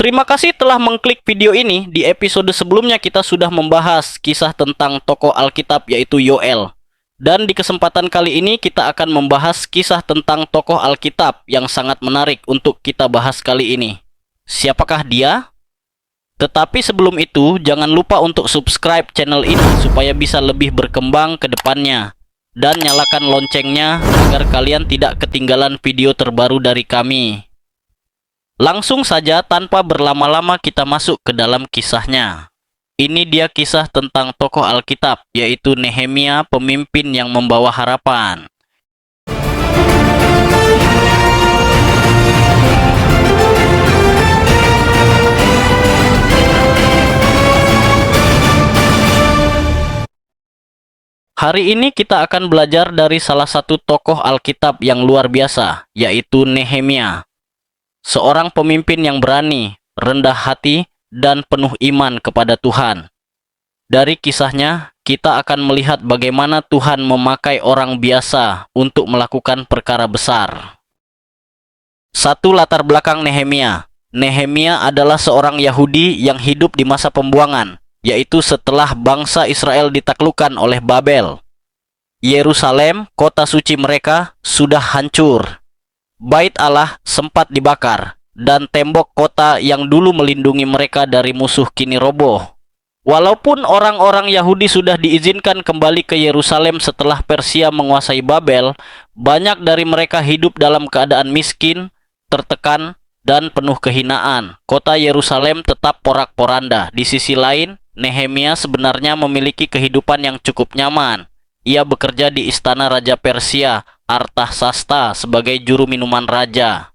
Terima kasih telah mengklik video ini. Di episode sebelumnya kita sudah membahas kisah tentang tokoh Alkitab yaitu Yoel. Dan di kesempatan kali ini kita akan membahas kisah tentang tokoh Alkitab yang sangat menarik untuk kita bahas kali ini. Siapakah dia? Tetapi sebelum itu, jangan lupa untuk subscribe channel ini supaya bisa lebih berkembang ke depannya. Dan nyalakan loncengnya agar kalian tidak ketinggalan video terbaru dari kami. Langsung saja tanpa berlama-lama kita masuk ke dalam kisahnya. Ini dia kisah tentang tokoh Alkitab, yaitu Nehemia, pemimpin yang membawa harapan. Hari ini kita akan belajar dari salah satu tokoh Alkitab yang luar biasa, yaitu Nehemia. Seorang pemimpin yang berani, rendah hati, dan penuh iman kepada Tuhan. Dari kisahnya, kita akan melihat bagaimana Tuhan memakai orang biasa untuk melakukan perkara besar. Satu latar belakang Nehemia. Nehemia adalah seorang Yahudi yang hidup di masa pembuangan, yaitu setelah bangsa Israel ditaklukkan oleh Babel. Yerusalem, kota suci mereka, sudah hancur. Bait Allah sempat dibakar, dan tembok kota yang dulu melindungi mereka dari musuh kini roboh. Walaupun orang-orang Yahudi sudah diizinkan kembali ke Yerusalem setelah Persia menguasai Babel, banyak dari mereka hidup dalam keadaan miskin, tertekan, dan penuh kehinaan. Kota Yerusalem tetap porak-poranda. Di sisi lain, Nehemia sebenarnya memiliki kehidupan yang cukup nyaman. Ia bekerja di istana Raja Persia, Artasasta, sebagai juru minuman raja.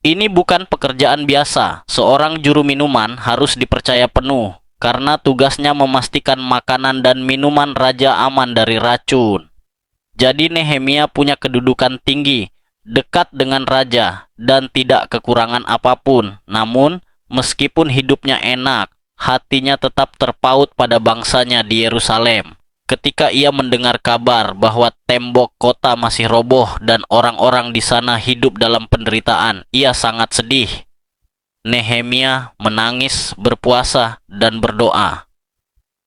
Ini bukan pekerjaan biasa. Seorang juru minuman harus dipercaya penuh, karena tugasnya memastikan makanan dan minuman raja aman dari racun. Jadi Nehemia punya kedudukan tinggi, dekat dengan raja, dan tidak kekurangan apapun. Namun, meskipun hidupnya enak, hatinya tetap terpaut pada bangsanya di Yerusalem. Ketika ia mendengar kabar bahwa tembok kota masih roboh dan orang-orang di sana hidup dalam penderitaan, ia sangat sedih. Nehemia menangis, berpuasa, dan berdoa.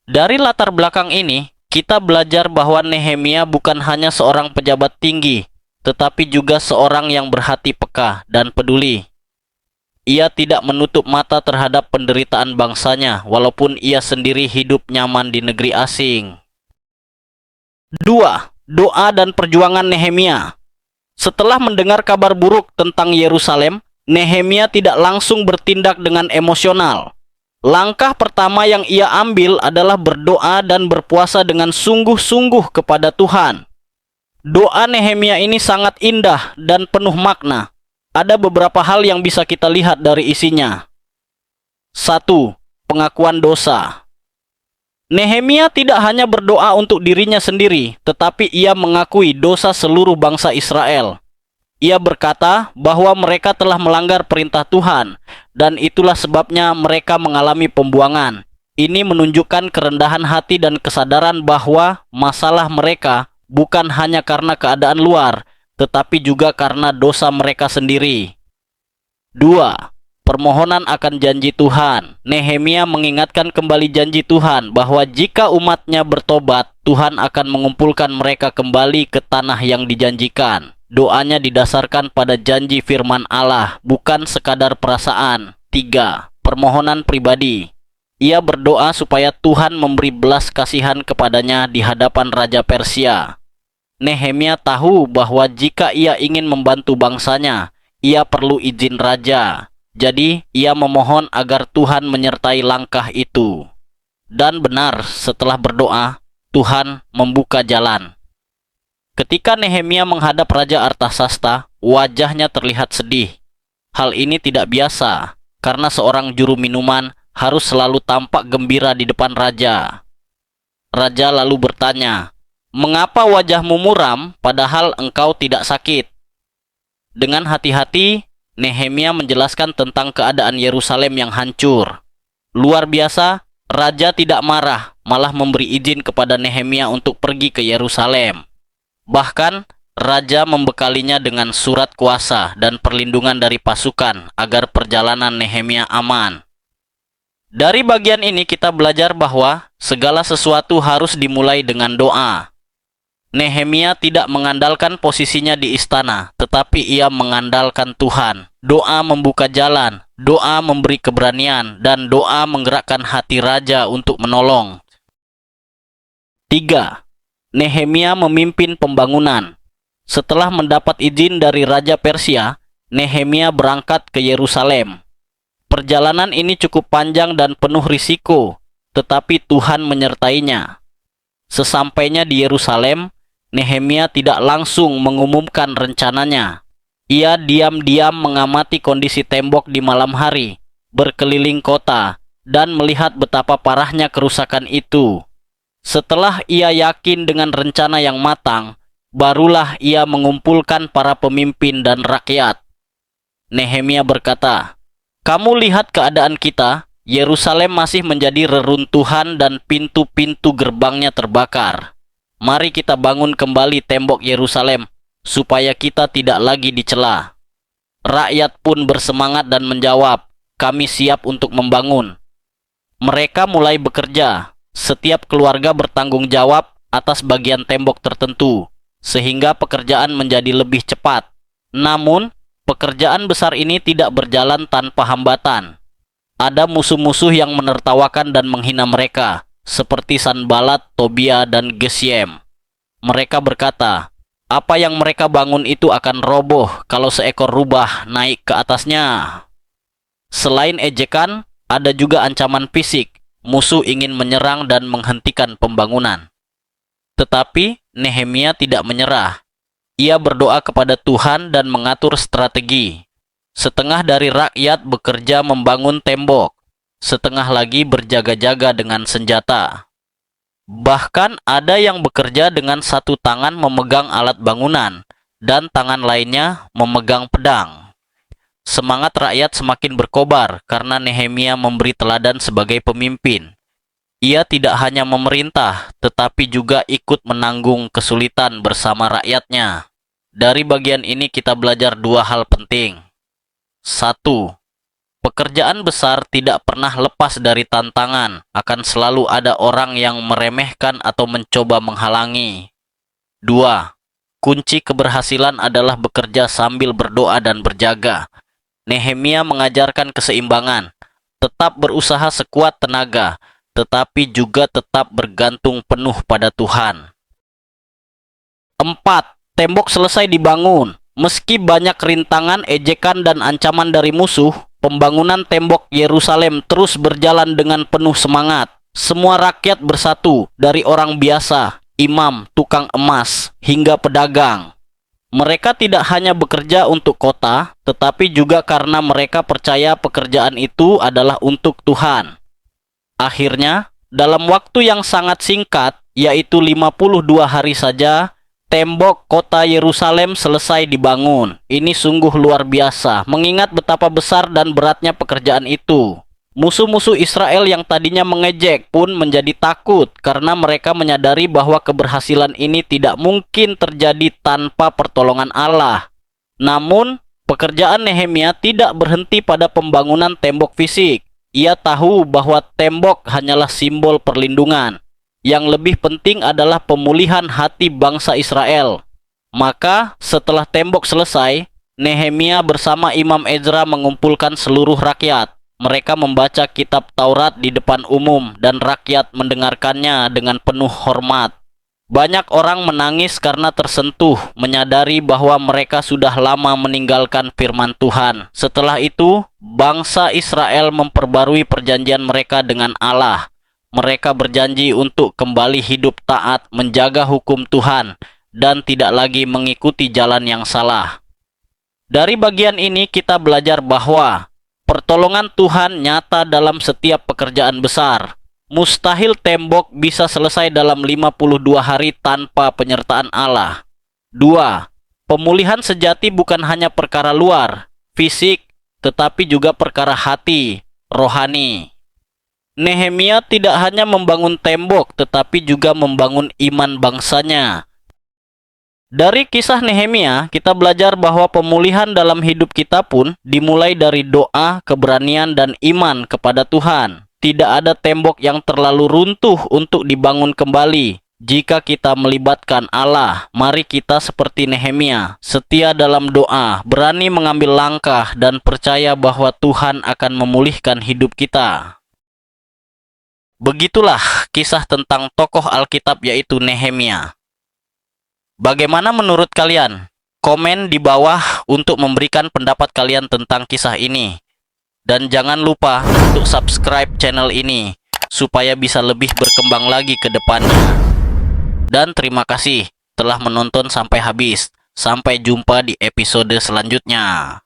Dari latar belakang ini, kita belajar bahwa Nehemia bukan hanya seorang pejabat tinggi, tetapi juga seorang yang berhati peka dan peduli. Ia tidak menutup mata terhadap penderitaan bangsanya, walaupun ia sendiri hidup nyaman di negeri asing. 2. Doa dan perjuangan Nehemia. Setelah mendengar kabar buruk tentang Yerusalem, Nehemia tidak langsung bertindak dengan emosional. Langkah pertama yang ia ambil adalah berdoa dan berpuasa dengan sungguh-sungguh kepada Tuhan. Doa Nehemia ini sangat indah dan penuh makna. Ada beberapa hal yang bisa kita lihat dari isinya. 1. Pengakuan dosa. Nehemia tidak hanya berdoa untuk dirinya sendiri, tetapi ia mengakui dosa seluruh bangsa Israel. Ia berkata bahwa mereka telah melanggar perintah Tuhan, dan itulah sebabnya mereka mengalami pembuangan. Ini menunjukkan kerendahan hati dan kesadaran bahwa masalah mereka bukan hanya karena keadaan luar, tetapi juga karena dosa mereka sendiri. 2. Permohonan akan janji Tuhan. Nehemia mengingatkan kembali janji Tuhan bahwa jika umatnya bertobat, Tuhan akan mengumpulkan mereka kembali ke tanah yang dijanjikan. Doanya didasarkan pada janji firman Allah, bukan sekadar perasaan. 3. Permohonan pribadi. Ia berdoa supaya Tuhan memberi belas kasihan kepadanya di hadapan Raja Persia. Nehemia tahu bahwa jika ia ingin membantu bangsanya, ia perlu izin raja. Jadi, ia memohon agar Tuhan menyertai langkah itu. Dan benar, setelah berdoa, Tuhan membuka jalan. Ketika Nehemia menghadap Raja Artasasta, wajahnya terlihat sedih. Hal ini tidak biasa, karena seorang juru minuman harus selalu tampak gembira di depan raja. Raja lalu bertanya, "Mengapa wajahmu muram, padahal engkau tidak sakit?" Dengan hati-hati, Nehemia menjelaskan tentang keadaan Yerusalem yang hancur. Luar biasa, raja tidak marah, malah memberi izin kepada Nehemia untuk pergi ke Yerusalem. Bahkan, raja membekalinya dengan surat kuasa dan perlindungan dari pasukan agar perjalanan Nehemia aman. Dari bagian ini kita belajar bahwa segala sesuatu harus dimulai dengan doa. Nehemia tidak mengandalkan posisinya di istana, tetapi ia mengandalkan Tuhan. Doa membuka jalan, doa memberi keberanian, dan doa menggerakkan hati raja untuk menolong. 3. Nehemia memimpin pembangunan. Setelah mendapat izin dari Raja Persia, Nehemia berangkat ke Yerusalem. Perjalanan ini cukup panjang dan penuh risiko, tetapi Tuhan menyertainya. Sesampainya di Yerusalem, Nehemia tidak langsung mengumumkan rencananya. Ia diam-diam mengamati kondisi tembok di malam hari, berkeliling kota, dan melihat betapa parahnya kerusakan itu. Setelah ia yakin dengan rencana yang matang, barulah ia mengumpulkan para pemimpin dan rakyat. Nehemia berkata, "Kamu lihat keadaan kita, Yerusalem masih menjadi reruntuhan dan pintu-pintu gerbangnya terbakar. Mari kita bangun kembali tembok Yerusalem, supaya kita tidak lagi dicela." Rakyat pun bersemangat dan menjawab, "Kami siap untuk membangun." Mereka mulai bekerja. Setiap keluarga bertanggung jawab atas bagian tembok tertentu, sehingga pekerjaan menjadi lebih cepat. Namun, pekerjaan besar ini tidak berjalan tanpa hambatan. Ada musuh-musuh yang menertawakan dan menghina mereka, seperti Sanbalat, Tobia, dan Geshem. Mereka berkata, apa yang mereka bangun itu akan roboh kalau seekor rubah naik ke atasnya. Selain ejekan, ada juga ancaman fisik. Musuh ingin menyerang dan menghentikan pembangunan. Tetapi Nehemia tidak menyerah. Ia berdoa kepada Tuhan dan mengatur strategi. Setengah dari rakyat bekerja membangun tembok, setengah lagi berjaga-jaga dengan senjata. Bahkan ada yang bekerja dengan satu tangan memegang alat bangunan dan tangan lainnya memegang pedang. Semangat rakyat semakin berkobar karena Nehemia memberi teladan sebagai pemimpin. Ia tidak hanya memerintah, tetapi juga ikut menanggung kesulitan bersama rakyatnya. Dari bagian ini kita belajar dua hal penting. 1. Pekerjaan besar tidak pernah lepas dari tantangan, akan selalu ada orang yang meremehkan atau mencoba menghalangi. 2. Kunci keberhasilan adalah bekerja sambil berdoa dan berjaga. Nehemia mengajarkan keseimbangan, tetap berusaha sekuat tenaga, tetapi juga tetap bergantung penuh pada Tuhan. 4. Tembok selesai dibangun. Meski banyak rintangan, ejekan, dan ancaman dari musuh, pembangunan tembok Yerusalem terus berjalan dengan penuh semangat. Semua rakyat bersatu, dari orang biasa, imam, tukang emas, hingga pedagang. Mereka tidak hanya bekerja untuk kota, tetapi juga karena mereka percaya pekerjaan itu adalah untuk Tuhan. Akhirnya, dalam waktu yang sangat singkat, yaitu 52 hari saja, tembok kota Yerusalem selesai dibangun. Ini sungguh luar biasa, mengingat betapa besar dan beratnya pekerjaan itu. Musuh-musuh Israel yang tadinya mengejek pun menjadi takut karena mereka menyadari bahwa keberhasilan ini tidak mungkin terjadi tanpa pertolongan Allah. Namun, pekerjaan Nehemia tidak berhenti pada pembangunan tembok fisik. Ia tahu bahwa tembok hanyalah simbol perlindungan. Yang lebih penting adalah pemulihan hati bangsa Israel. Maka, setelah tembok selesai, Nehemia bersama Imam Ezra mengumpulkan seluruh rakyat. Mereka membaca kitab Taurat di depan umum dan rakyat mendengarkannya dengan penuh hormat. Banyak orang menangis karena tersentuh, menyadari bahwa mereka sudah lama meninggalkan firman Tuhan. Setelah itu, bangsa Israel memperbarui perjanjian mereka dengan Allah. Mereka berjanji untuk kembali hidup taat, menjaga hukum Tuhan, dan tidak lagi mengikuti jalan yang salah. Dari bagian ini kita belajar bahwa pertolongan Tuhan nyata dalam setiap pekerjaan besar. Mustahil tembok bisa selesai dalam 52 hari tanpa penyertaan Allah. 2. Pemulihan sejati bukan hanya perkara luar, fisik, tetapi juga perkara hati, rohani. Nehemia tidak hanya membangun tembok, tetapi juga membangun iman bangsanya. Dari kisah Nehemia, kita belajar bahwa pemulihan dalam hidup kita pun dimulai dari doa, keberanian, dan iman kepada Tuhan. Tidak ada tembok yang terlalu runtuh untuk dibangun kembali. Jika kita melibatkan Allah, mari kita seperti Nehemia, setia dalam doa, berani mengambil langkah, dan percaya bahwa Tuhan akan memulihkan hidup kita. Begitulah kisah tentang tokoh Alkitab yaitu Nehemia. Bagaimana menurut kalian? Komen di bawah untuk memberikan pendapat kalian tentang kisah ini. Dan jangan lupa untuk subscribe channel ini, supaya bisa lebih berkembang lagi ke depannya. Dan terima kasih telah menonton sampai habis. Sampai jumpa di episode selanjutnya.